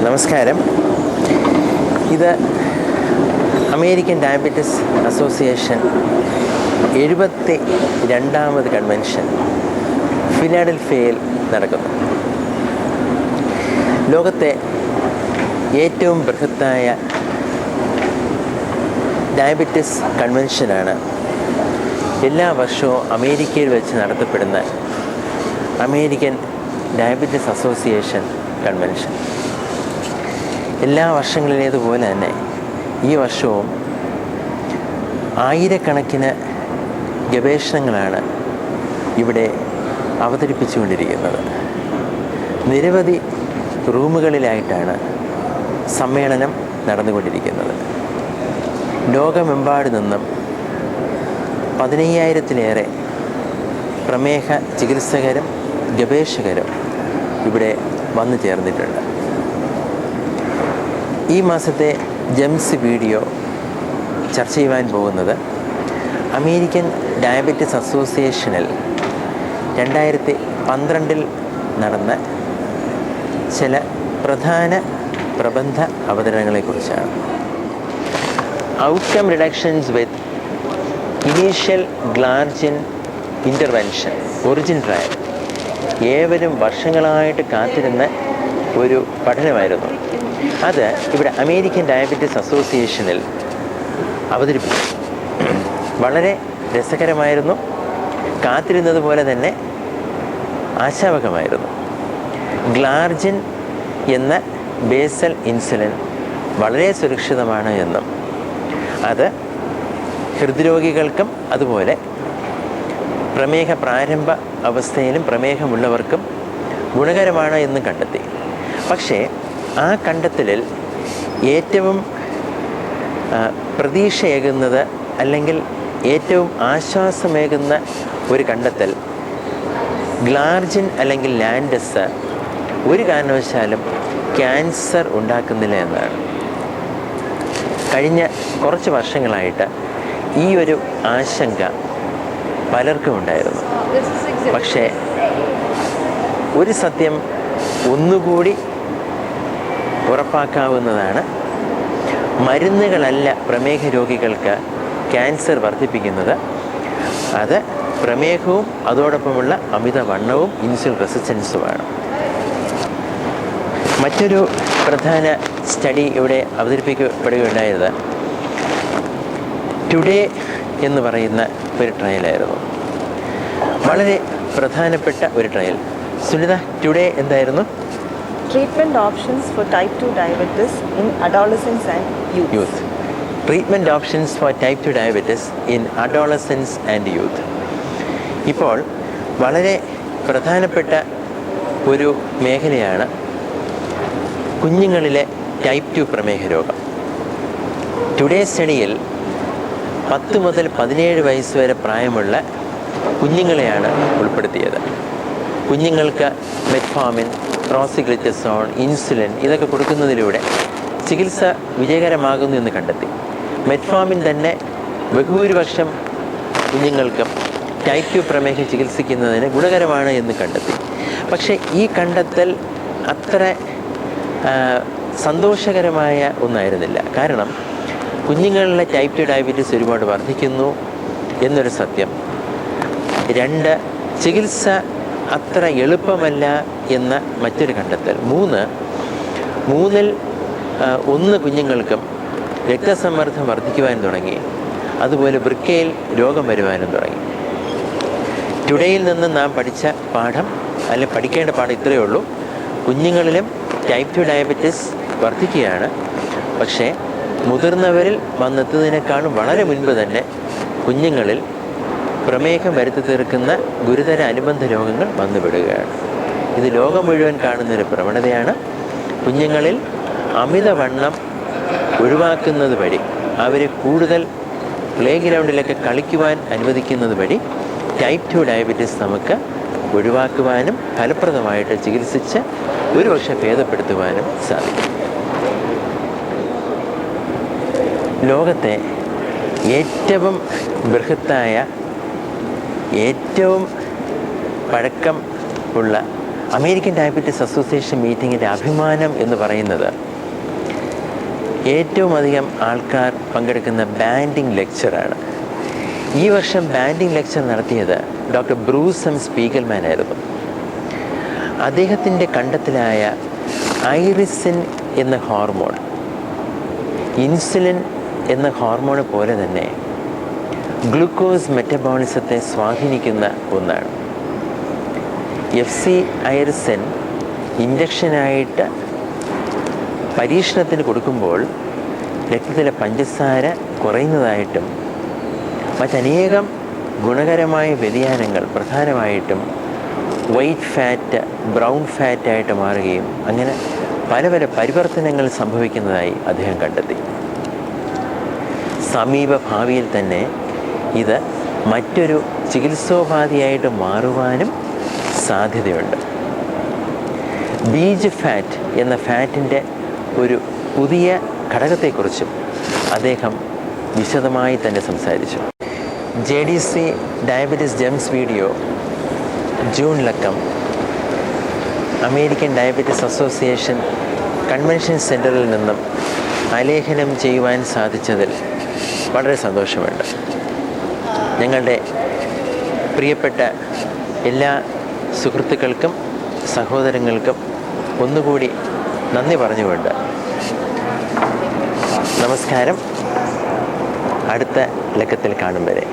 നമസ്കാരം. ഇത് American diabetes association 72ാമത് convention ഫിലാഡൽഫിയയിൽ നടക്കുന്നു. ലോകത്തെ ഏറ്റവും ബൃഹത്തായ ഡയബറ്റിസ് കൺവെൻഷനാണ് എല്ലാ വർഷവും അമേരിക്കയിൽ വെച്ച് നടത്തപ്പെടുന്ന അമേരിക്കൻ ഡയബറ്റിസ് അസോസിയേഷൻ കൺവെൻഷൻ. എല്ലാ വർഷങ്ങളിലേതുപോലെ തന്നെ ഈ വർഷവും ആയിരക്കണക്കിന് ഗവേഷണങ്ങളാണ് ഇവിടെ അവതരിപ്പിച്ചുകൊണ്ടിരിക്കുന്നത്. നിരവധി റൂമുകളിലായിട്ടാണ് സമ്മേളനം നടന്നുകൊണ്ടിരിക്കുന്നത്. ലോകമെമ്പാടു നിന്നും 15,000-ലേറെ പ്രമേഹ ചികിത്സകരും ഗവേഷകരും ഇവിടെ വന്നു ചേർന്നിട്ടുണ്ട്. ഈ മാസത്തെ ജെംസ് വീഡിയോ ചർച്ച ചെയ്യുവാൻ പോകുന്നത് അമേരിക്കൻ ഡയബറ്റിസ് അസോസിയേഷനിൽ 2012 നടന്ന ചില പ്രധാന പ്രബന്ധ അവതരണങ്ങളെക്കുറിച്ചാണ്. ഔട്ട്കം റിഡക്ഷൻസ് വിത്ത് initial glargine intervention origin trial ഏവരും വർഷങ്ങളായിട്ട് കാത്തിരുന്ന ഒരു പഠനമായിരുന്നു. അത് ഇവിടെ അമേരിക്കൻ ഡയബറ്റിസ് അസോസിയേഷനിൽ അവതരിപ്പിച്ചു. വളരെ രസകരമായിരുന്നു, കാത്തിരുന്നത് പോലെ തന്നെ ആശാവഹമായിരുന്നു. ഗ്ലാർജിൻ എന്ന ബേസൽ ഇൻസുലിൻ വളരെ സുരക്ഷിതമാണ് എന്നും അത് ഹൃദ്രോഗികൾക്കും അതുപോലെ പ്രമേഹ പ്രാരംഭ അവസ്ഥയിലും പ്രമേഹമുള്ളവർക്കും ഗുണകരമാണ് എന്നും കണ്ടെത്തി. പക്ഷേ ആ കണ്ടെത്തലിൽ ഏറ്റവും പ്രതീക്ഷയേകുന്നത് അല്ലെങ്കിൽ ഏറ്റവും ആശ്വാസമേകുന്ന ഒരു കണ്ടെത്തൽ ഗ്ലാർജിൻ അല്ലെങ്കിൽ ലാൻഡസ് ഒരു കാരണവശാലും ക്യാൻസർ ഉണ്ടാക്കുന്നില്ല എന്നാണ്. കഴിഞ്ഞ കുറച്ച് വർഷങ്ങളായിട്ട് ഈ ഒരു ആശങ്ക പലർക്കും ഉണ്ടായിരുന്നു. പക്ഷേ ഒരു സത്യം ഒന്നുകൂടി ഉറപ്പാക്കാവുന്നതാണ്. മരുന്നുകളല്ല പ്രമേഹ രോഗികൾക്ക് ക്യാൻസർ വർദ്ധിപ്പിക്കുന്നത്. അത് പ്രമേഹവും അതോടൊപ്പമുള്ള അമിതവണ്ണവും ഇൻസുലിൻ റെസിസ്റ്റൻസുമാണ്. മറ്റൊരു പ്രധാന സ്റ്റഡി ഇവിടെ അവതരിപ്പിക്കപ്പെടുകയുണ്ടായത് ടുഡേ എന്ന് പറയുന്ന ഒരു ട്രയലായിരുന്നു. വളരെ പ്രധാനപ്പെട്ട ഒരു ട്രയൽ. സുനിത, ടുഡേ എന്തായിരുന്നു? Treatment options for type 2 diabetes in adolescents and youth. Treatment options for type 2 diabetes in adolescents and youth. ഇപ്പോൾ വളരെ പ്രധാനപ്പെട്ട ഒരു മേഖലയാണ് കുഞ്ഞുങ്ങളിലെ ടൈപ്പ് 2 പ്രമേഹ രോഗം. ടുഡേ സ്റ്റഡിയിൽ 10 മുതൽ 17 വയസ്സ് വരെ പ്രായമുള്ള കുഞ്ഞുങ്ങളെയാണ് ഉൾപ്പെടുത്തിയത്. കുഞ്ഞുങ്ങൾക്ക് മെറ്റ്ഫോമിൻ, പ്രോസിഗ്ലിറ്റസോൺ, ഇൻസുലിൻ ഇതൊക്കെ കൊടുക്കുന്നതിലൂടെ ചികിത്സ വിജയകരമാകുന്നു എന്ന് കണ്ടെത്തി. മെറ്റ്ഫോമിൻ തന്നെ ബഹുഭൂരിപക്ഷം കുഞ്ഞുങ്ങൾക്കും ടൈപ്പ് 2 പ്രമേഹം ചികിത്സിക്കുന്നതിന് ഗുണകരമാണ് എന്ന് കണ്ടെത്തി. പക്ഷേ ഈ കണ്ടെത്തൽ അത്ര സന്തോഷകരമായ ഒന്നായിരുന്നില്ല. കാരണം കുഞ്ഞുങ്ങളിലെ ടൈപ്പ് 2 ഡയബറ്റീസ് ഒരുപാട് വർദ്ധിക്കുന്നു എന്നൊരു സത്യം. 2, ചികിത്സ അത്ര എളുപ്പമല്ല എന്ന മറ്റൊരു കണ്ടെത്തൽ. 3, 1 കുഞ്ഞുങ്ങൾക്കും രക്തസമ്മർദ്ദം വർദ്ധിക്കുവാൻ തുടങ്ങി. അതുപോലെ വൃക്കയിൽ രോഗം വരുവാനും തുടങ്ങി. ടുഡേയിൽ നിന്ന് നാം പഠിച്ച പാഠം അല്ലെങ്കിൽ പഠിക്കേണ്ട പാഠം ഇത്രയേ ഉള്ളൂ. കുഞ്ഞുങ്ങളിലും ടൈപ്പ് 2 ഡയബറ്റിസ് വർദ്ധിക്കുകയാണ്. പക്ഷേ മുതിർന്നവരിൽ വന്നെത്തുന്നതിനേക്കാളും വളരെ മുൻപ് തന്നെ കുഞ്ഞുങ്ങളിൽ പ്രമേഹം വരുത്തി തീർക്കുന്ന ഗുരുതര അനുബന്ധ രോഗങ്ങൾ വന്നുപെടുകയാണ്. ഇത് ലോകം മുഴുവൻ കാണുന്നൊരു പ്രവണതയാണ്. കുഞ്ഞുങ്ങളിൽ അമിതവണ്ണം ഒഴിവാക്കുന്നത് വഴി, അവരെ കൂടുതൽ പ്ലേ ഗ്രൗണ്ടിലൊക്കെ കളിക്കുവാൻ അനുവദിക്കുന്നത് വഴി ടൈപ്പ് 2 ഡയബറ്റീസ് നമുക്ക് ഒഴിവാക്കുവാനും ഫലപ്രദമായിട്ട് ചികിത്സിച്ച് ഒരുപക്ഷെ ഭേദപ്പെടുത്തുവാനും സാധിക്കും. ലോകത്തെ ഏറ്റവും ബൃഹത്തായ ഏറ്റവും പഴക്കം ഉള്ള അമേരിക്കൻ ഡയബറ്റീസ് അസോസിയേഷൻ മീറ്റിങ്ങിൻ്റെ അഭിമാനം എന്ന് പറയുന്നത് ഏറ്റവും അധികം ആൾക്കാർ പങ്കെടുക്കുന്ന ബാൻഡിംഗ് ലെക്ചറാണ്. ഈ വർഷം ബാൻഡിംഗ് ലെക്ചർ നടത്തിയത് ഡോക്ടർ ബ്രൂസ് എം സ്പീഗൽമാൻ ആയിരുന്നു. അദ്ദേഹത്തിൻ്റെ കണ്ടെത്തലായ ഐറിസിൻ എന്ന ഹോർമോൺ ഇൻസുലിൻ എന്ന ഹോർമോൺ പോലെ തന്നെ ഗ്ലൂക്കോസ് മെറ്റബോളിസത്തെ സ്വാധീനിക്കുന്ന ഒന്നാണ്. FC ഐറിസിൻ ഇഞ്ചക്ഷനായിട്ട് പരീക്ഷണത്തിന് കൊടുക്കുമ്പോൾ രക്തത്തിലെ പഞ്ചസാര കുറയുന്നതായിട്ടും മറ്റനേകം ഗുണകരമായ വ്യതിയാനങ്ങൾ, പ്രധാനമായിട്ടും വൈറ്റ് ഫാറ്റ് ബ്രൗൺ ഫാറ്റായിട്ട് മാറുകയും അങ്ങനെ പല പല പരിവർത്തനങ്ങൾ സംഭവിക്കുന്നതായി അദ്ദേഹം കണ്ടെത്തി. സമീപ ഭാവിയിൽ തന്നെ ഇത് മറ്റൊരു ചികിത്സോപാധിയായിട്ട് മാറുവാനും സാധ്യതയുണ്ട്. ബീജ് ഫാറ്റ് എന്ന ഫാറ്റിൻ്റെ ഒരു പുതിയ ഘടകത്തെക്കുറിച്ചും അദ്ദേഹം വിശദമായി തന്നെ സംസാരിച്ചു. JDC ഡയബറ്റീസ് ജെംസ് വീഡിയോ ജൂണിലക്കം അമേരിക്കൻ ഡയബറ്റീസ് അസോസിയേഷൻ കൺവെൻഷൻ സെൻറ്ററിൽ നിന്നും ആലേഖനം ചെയ്യുവാൻ സാധിച്ചതിൽ വളരെ സന്തോഷമുണ്ട്. ഞങ്ങളുടെ പ്രിയപ്പെട്ട എല്ലാ സുഹൃത്തുക്കൾക്കും സഹോദരങ്ങൾക്കും ഒന്നുകൂടി നന്ദി പറഞ്ഞുകൊണ്ട് നമസ്കാരം. അടുത്ത ലക്കത്തിൽ കാണും വരെ.